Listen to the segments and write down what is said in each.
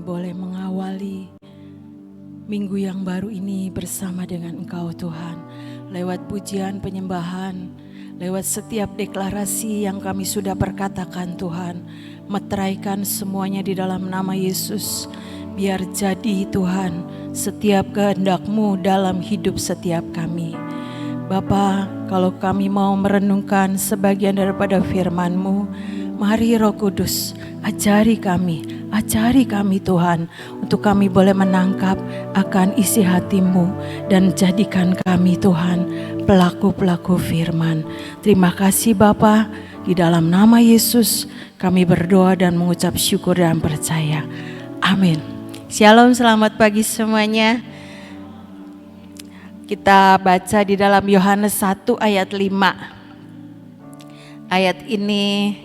boleh mengawali minggu yang baru ini bersama dengan Engkau Tuhan. Lewat pujian penyembahan, lewat setiap deklarasi yang kami sudah perkatakan Tuhan. Meteraikan semuanya di dalam nama Yesus. Biar jadi Tuhan setiap kehendak-Mu dalam hidup setiap kami. Bapa, kalau kami mau merenungkan sebagian daripada firman-Mu, mari Roh Kudus ajari kami Tuhan, untuk kami boleh menangkap akan isi hati-Mu dan jadikan kami Tuhan pelaku-pelaku firman. Terima kasih Bapa, di dalam nama Yesus kami berdoa dan mengucap syukur dan percaya. Amin. Shalom, selamat pagi semuanya. Kita baca di dalam Yohanes 1 ayat 5. Ayat ini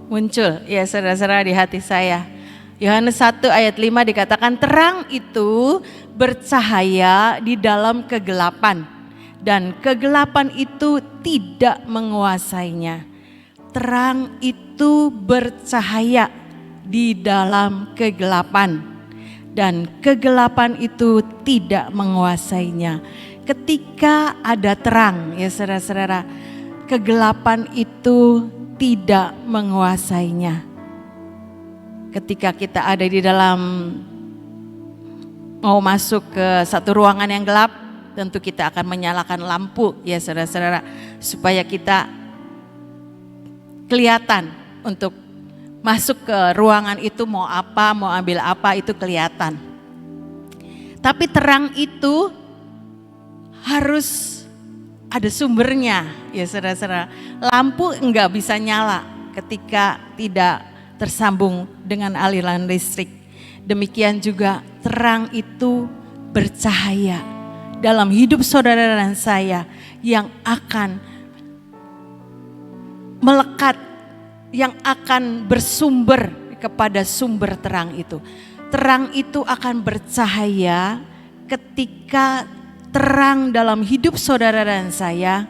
muncul ya saudara-saudara di hati saya. Yohanes 1 ayat 5 dikatakan, terang itu bercahaya di dalam kegelapan dan kegelapan itu tidak menguasainya. Terang itu bercahaya di dalam kegelapan dan kegelapan itu tidak menguasainya. Ketika ada terang ya saudara-saudara, kegelapan itu tidak menguasainya. Ketika kita ada di dalam mau masuk ke satu ruangan yang gelap, tentu kita akan menyalakan lampu ya saudara-saudara, supaya kita kelihatan untuk masuk ke ruangan itu, mau apa, mau ambil apa itu kelihatan. Tapi terang itu harus ada sumbernya ya saudara-saudara. Lampu enggak bisa nyala ketika tidak tersambung dengan aliran listrik. Demikian juga terang itu bercahaya dalam hidup saudara dan saya yang akan melekat, yang akan bersumber kepada sumber terang itu. Terang itu akan bercahaya ketika terang dalam hidup saudara dan saya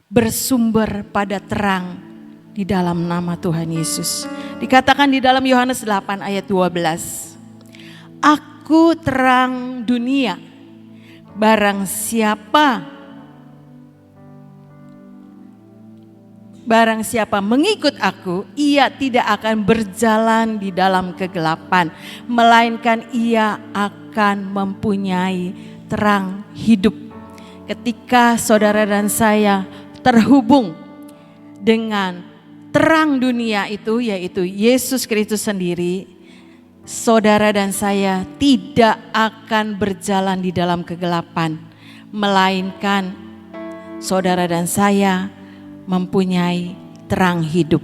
bersumber pada terang di dalam nama Tuhan Yesus. Dikatakan di dalam Yohanes 8 ayat 12. Aku terang dunia, barang siapa mengikut aku, ia tidak akan berjalan di dalam kegelapan, melainkan ia akan mempunyai terang hidup. Ketika saudara dan saya terhubung dengan terang dunia itu, yaitu Yesus Kristus sendiri, saudara dan saya tidak akan berjalan di dalam kegelapan, melainkan saudara dan saya mempunyai terang hidup.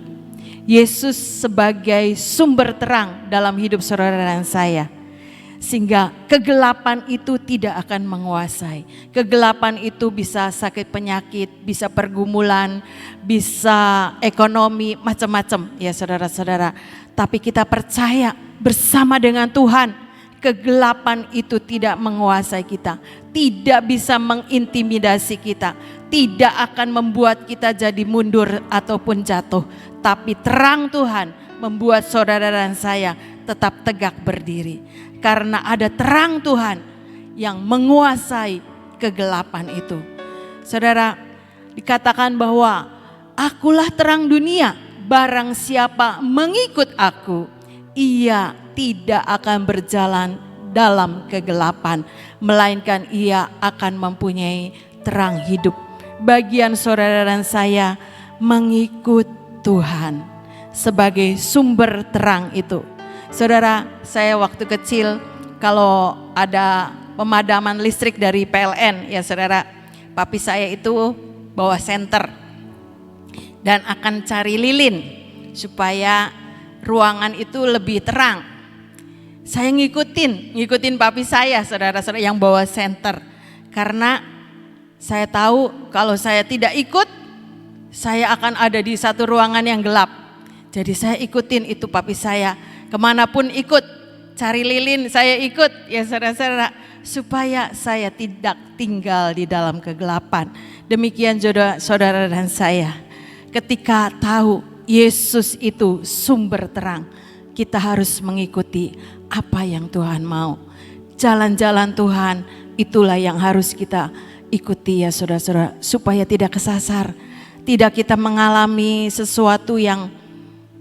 Yesus sebagai sumber terang dalam hidup saudara dan saya, sehingga kegelapan itu tidak akan menguasai. Kegelapan itu bisa sakit penyakit, bisa pergumulan, bisa ekonomi, macam-macam ya saudara-saudara. Tapi kita percaya bersama dengan Tuhan, kegelapan itu tidak menguasai kita, tidak bisa mengintimidasi kita, tidak akan membuat kita jadi mundur ataupun jatuh. Tapi terang Tuhan membuat saudara dan saya tetap tegak berdiri. Karena ada terang Tuhan yang menguasai kegelapan itu. Saudara, dikatakan bahwa akulah terang dunia, barang siapa mengikut aku, ia tidak akan berjalan dalam kegelapan, melainkan ia akan mempunyai terang hidup. Bagian saudara dan saya mengikut Tuhan sebagai sumber terang itu. Saudara, saya waktu kecil kalau ada pemadaman listrik dari PLN ya saudara, papi saya itu bawa senter dan akan cari lilin supaya ruangan itu lebih terang. Saya ngikutin papi saya saudara-saudara yang bawa senter, karena saya tahu kalau saya tidak ikut, saya akan ada di satu ruangan yang gelap. Jadi saya ikutin itu papi saya. Kemanapun ikut, cari lilin saya ikut ya saudara-saudara, supaya saya tidak tinggal di dalam kegelapan. Demikian juga saudara dan saya, ketika tahu Yesus itu sumber terang, kita harus mengikuti apa yang Tuhan mau. Jalan-jalan Tuhan itulah yang harus kita ikuti ya saudara-saudara, supaya tidak kesasar, tidak kita mengalami sesuatu yang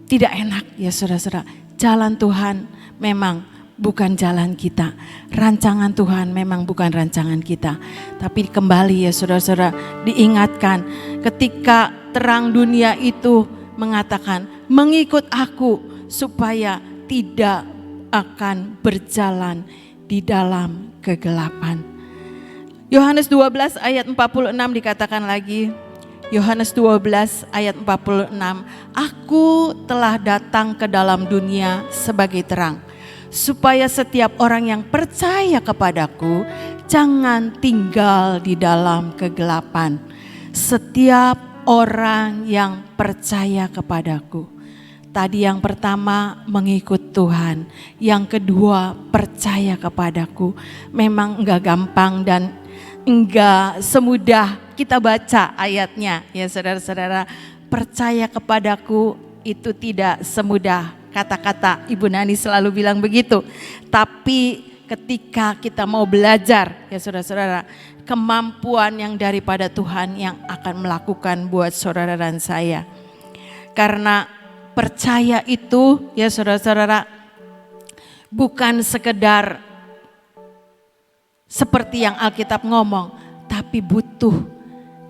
tidak enak ya saudara-saudara. Jalan Tuhan memang bukan jalan kita, rancangan Tuhan memang bukan rancangan kita. Tapi kembali ya saudara-saudara, diingatkan ketika terang dunia itu mengatakan mengikut aku supaya tidak akan berjalan di dalam kegelapan. Yohanes 12 ayat 46 dikatakan lagi, Yohanes 12 ayat 46, aku telah datang ke dalam dunia sebagai terang, supaya setiap orang yang percaya kepadaku jangan tinggal di dalam kegelapan. Setiap orang yang percaya kepadaku. Tadi yang pertama mengikut Tuhan, yang kedua percaya kepadaku. Memang enggak gampang dan enggak semudah kita baca ayatnya ya saudara-saudara. Percaya kepadaku itu tidak semudah kata-kata, Ibu Nani selalu bilang begitu. Tapi ketika kita mau belajar ya saudara-saudara, kemampuan yang daripada Tuhan yang akan melakukan buat saudara dan saya. Karena percaya itu ya saudara-saudara bukan sekedar seperti yang Alkitab ngomong, tapi butuh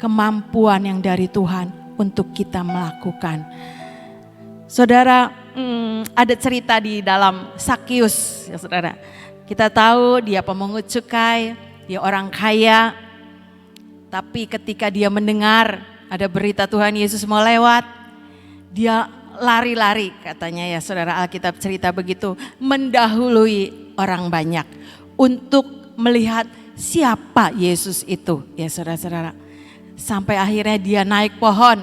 kemampuan yang dari Tuhan untuk kita melakukan. Saudara, ada cerita di dalam Sakius ya saudara. Kita tahu dia pemungut cukai, dia orang kaya. Tapi ketika dia mendengar ada berita Tuhan Yesus mau lewat, dia lari-lari katanya ya saudara, Alkitab cerita begitu, mendahului orang banyak untuk melihat siapa Yesus itu ya saudara-saudara. Sampai akhirnya dia naik pohon,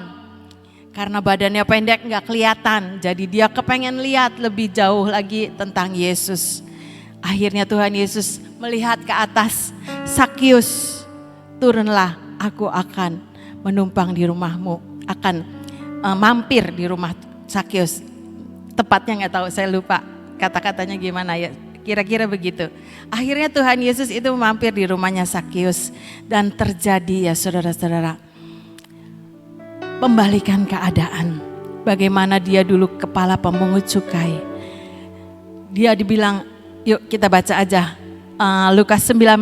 karena badannya pendek gak kelihatan, jadi dia kepengen lihat lebih jauh lagi tentang Yesus. Akhirnya Tuhan Yesus melihat ke atas, Sakius turunlah, aku akan menumpang di rumahmu, akan mampir di rumah Sakius. Tepatnya gak tahu, saya lupa kata-katanya gimana ya, kira-kira begitu. Akhirnya Tuhan Yesus itu mampir di rumahnya Sakius. Dan terjadi ya saudara-saudara, pembalikan keadaan. Bagaimana dia dulu kepala pemungut cukai, dia dibilang, yuk kita baca aja Lukas 19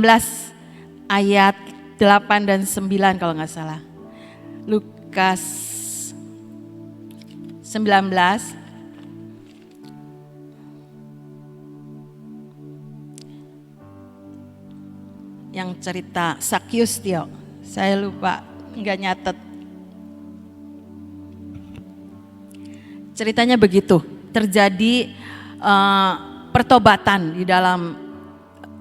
ayat 8 dan 9 kalau gak salah. Lukas 19 yang cerita Sakius Tio, saya lupa nggak nyatet. Ceritanya begitu, terjadi pertobatan di dalam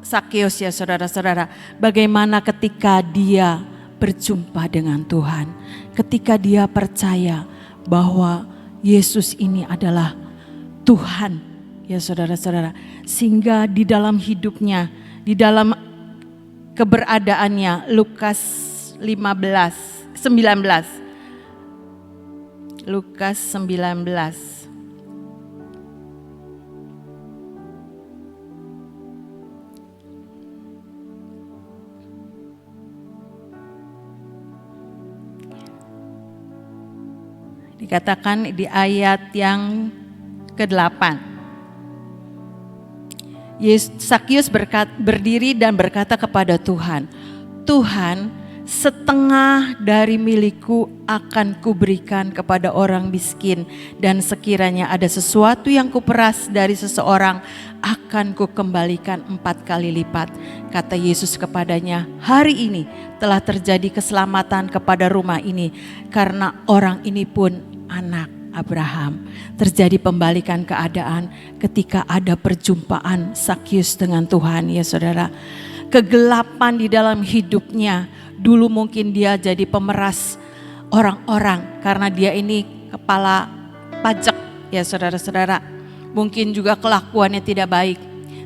Sakius ya saudara-saudara. Bagaimana ketika dia berjumpa dengan Tuhan, ketika dia percaya bahwa Yesus ini adalah Tuhan ya saudara-saudara. Sehingga di dalam hidupnya, di dalam keberadaannya, Lukas 19. Lukas 19. Dikatakan di ayat yang ke-8. Sakius berdiri dan berkata kepada Tuhan, Tuhan, setengah dari milikku akan kuberikan kepada orang miskin, dan sekiranya ada sesuatu yang kuperas dari seseorang akan kukembalikan 4 kali lipat. Kata Yesus kepadanya, hari ini telah terjadi keselamatan kepada rumah ini, karena orang ini pun anak Abraham. Terjadi pembalikan keadaan ketika ada perjumpaan Sakius dengan Tuhan ya saudara. Kegelapan di dalam hidupnya, dulu mungkin dia jadi pemeras orang-orang karena dia ini kepala pajak ya saudara-saudara. Mungkin juga kelakuannya tidak baik.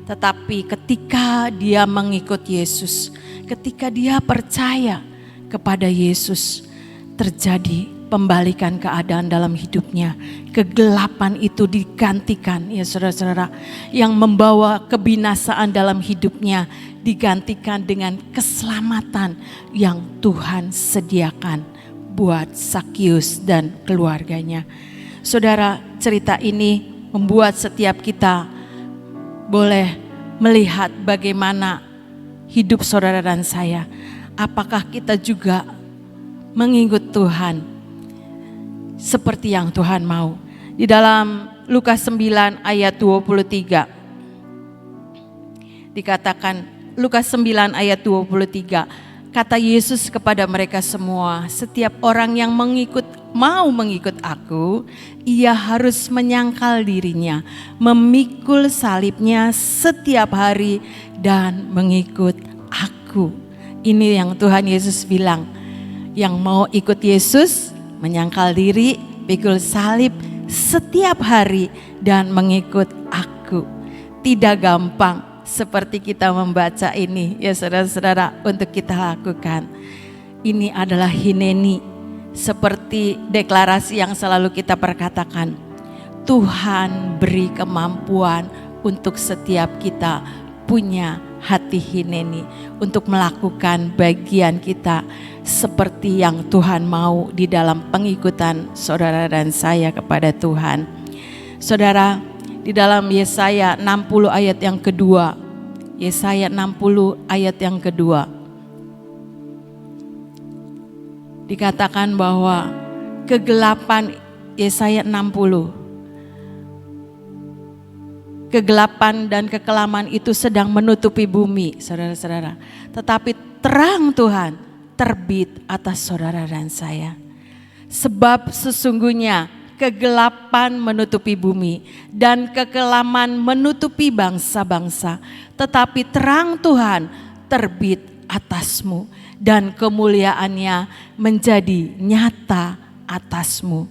Tetapi ketika dia mengikut Yesus, ketika dia percaya kepada Yesus, terjadi pembalikan keadaan dalam hidupnya. Kegelapan itu digantikan ya saudara-saudara, yang membawa kebinasaan dalam hidupnya digantikan dengan keselamatan yang Tuhan sediakan buat Zakius dan keluarganya. Saudara, cerita ini membuat setiap kita boleh melihat bagaimana hidup saudara dan saya. Apakah kita juga mengikut Tuhan seperti yang Tuhan mau? Di dalam Lukas 9 ayat 23 dikatakan, Lukas 9 ayat 23, kata Yesus kepada mereka semua, setiap orang yang mau mengikut aku, ia harus menyangkal dirinya, memikul salibnya setiap hari dan mengikut aku. Ini yang Tuhan Yesus bilang, yang mau ikut Yesus menyangkal diri, pikul salib setiap hari dan mengikut aku. Tidak gampang seperti kita membaca ini ya saudara-saudara untuk kita lakukan. Ini adalah hineni, seperti deklarasi yang selalu kita perkatakan. Tuhan beri kemampuan untuk setiap kita punya hati hineni untuk melakukan bagian kita seperti yang Tuhan mau di dalam pengikutan saudara dan saya kepada Tuhan. Saudara, di dalam Yesaya 60 ayat yang kedua, Yesaya 60 ayat yang kedua, dikatakan bahwa kegelapan, Yesaya 60, kegelapan dan kekelaman itu sedang menutupi bumi, saudara-saudara. Tetapi terang Tuhan terbit atas saudara dan saya. Sebab sesungguhnya kegelapan menutupi bumi dan kekelaman menutupi bangsa-bangsa. Tetapi terang Tuhan terbit atasmu dan kemuliaannya menjadi nyata atasmu.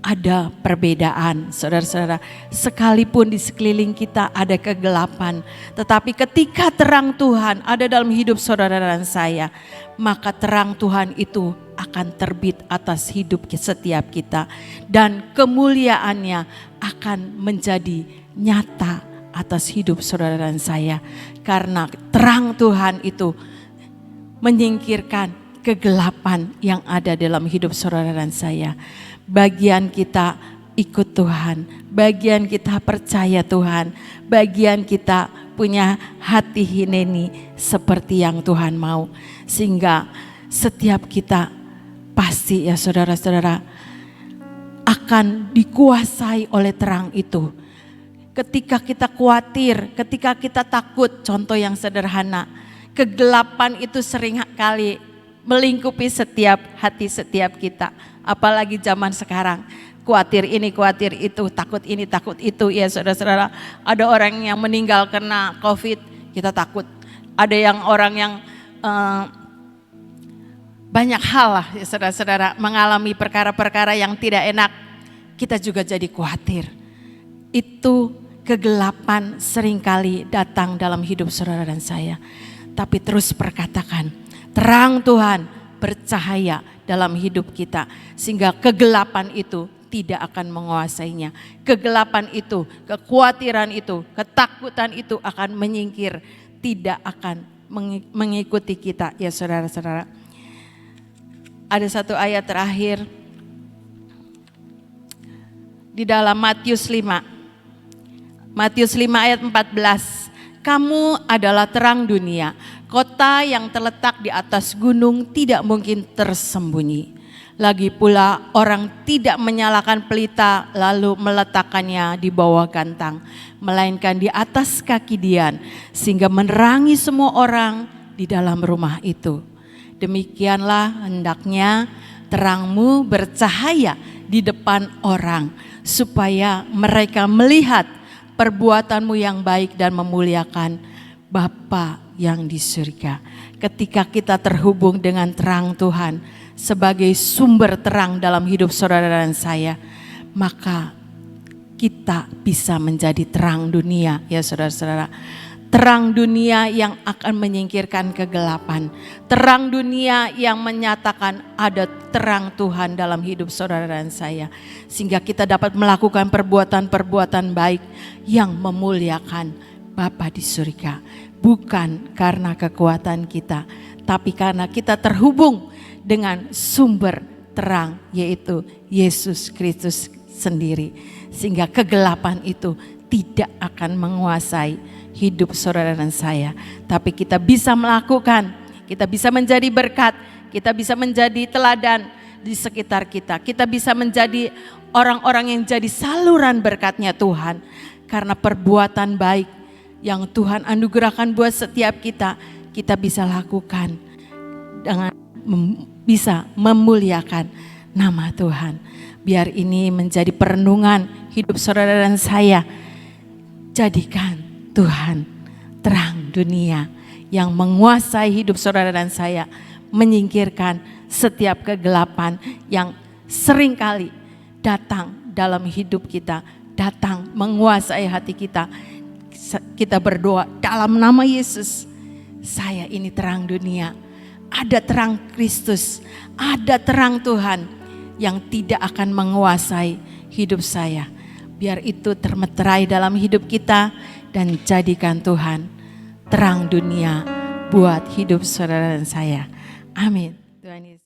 Ada perbedaan saudara-saudara, sekalipun di sekeliling kita ada kegelapan, tetapi ketika terang Tuhan ada dalam hidup saudara dan saya, maka terang Tuhan itu akan terbit atas hidup setiap kita dan kemuliaannya akan menjadi nyata atas hidup saudara dan saya, karena terang Tuhan itu menyingkirkan kegelapan yang ada dalam hidup saudara dan saya. Bagian kita ikut Tuhan, bagian kita percaya Tuhan, bagian kita punya hati hineni seperti yang Tuhan mau. Sehingga setiap kita pasti ya saudara-saudara akan dikuasai oleh terang itu. Ketika kita khawatir, ketika kita takut, contoh yang sederhana, kegelapan itu sering kali melingkupi setiap hati setiap kita. Apalagi zaman sekarang, khawatir ini, khawatir itu, takut ini, takut itu. Ya saudara-saudara, ada orang yang meninggal karena COVID, kita takut. Ada yang orang yang banyak hal lah ya saudara-saudara, mengalami perkara-perkara yang tidak enak, kita juga jadi khawatir. Itu kegelapan seringkali datang dalam hidup saudara dan saya. Tapi terus perkatakan, terang Tuhan bercahaya dalam hidup kita, sehingga kegelapan itu tidak akan menguasainya. Kegelapan itu, kekhawatiran itu, ketakutan itu akan menyingkir, tidak akan mengikuti kita ya saudara-saudara. Ada satu ayat terakhir di dalam Matius 5. Matius 5 ayat 14. Kamu adalah terang dunia. Kota yang terletak di atas gunung tidak mungkin tersembunyi. Lagi pula orang tidak menyalakan pelita lalu meletakkannya di bawah gantang, melainkan di atas kaki dian, sehingga menerangi semua orang di dalam rumah itu. Demikianlah hendaknya terangmu bercahaya di depan orang, supaya mereka melihat perbuatanmu yang baik dan memuliakan Bapa yang di surga. Ketika kita terhubung dengan terang Tuhan sebagai sumber terang dalam hidup saudara dan saya, maka kita bisa menjadi terang dunia ya saudara-saudara. terang dunia yang akan menyingkirkan kegelapan. Terang dunia yang menyatakan ada terang Tuhan dalam hidup saudara dan saya. Sehingga kita dapat melakukan perbuatan-perbuatan baik yang memuliakan Bapa di surga. Bukan karena kekuatan kita, tapi karena kita terhubung dengan sumber terang, yaitu Yesus Kristus sendiri. Sehingga kegelapan itu tidak akan menguasai hidup saudara dan saya. Tapi kita bisa melakukan, kita bisa menjadi berkat, kita bisa menjadi teladan di sekitar kita. Kita bisa menjadi orang-orang yang jadi saluran berkatnya Tuhan. Karena perbuatan baik yang Tuhan anugerahkan buat setiap kita, kita bisa lakukan dengan bisa memuliakan nama Tuhan. Biar ini menjadi perenungan hidup saudara dan saya. Jadikan Tuhan terang dunia yang menguasai hidup saudara dan saya, menyingkirkan setiap kegelapan yang seringkali datang dalam hidup kita, datang menguasai hati kita. Kita berdoa dalam nama Yesus, saya ini terang dunia, ada terang Kristus, ada terang Tuhan yang tidak akan menguasai hidup saya. Biar itu termeterai dalam hidup kita dan jadikan Tuhan terang dunia buat hidup saudara dan saya. Amin. Tuhan Yesus.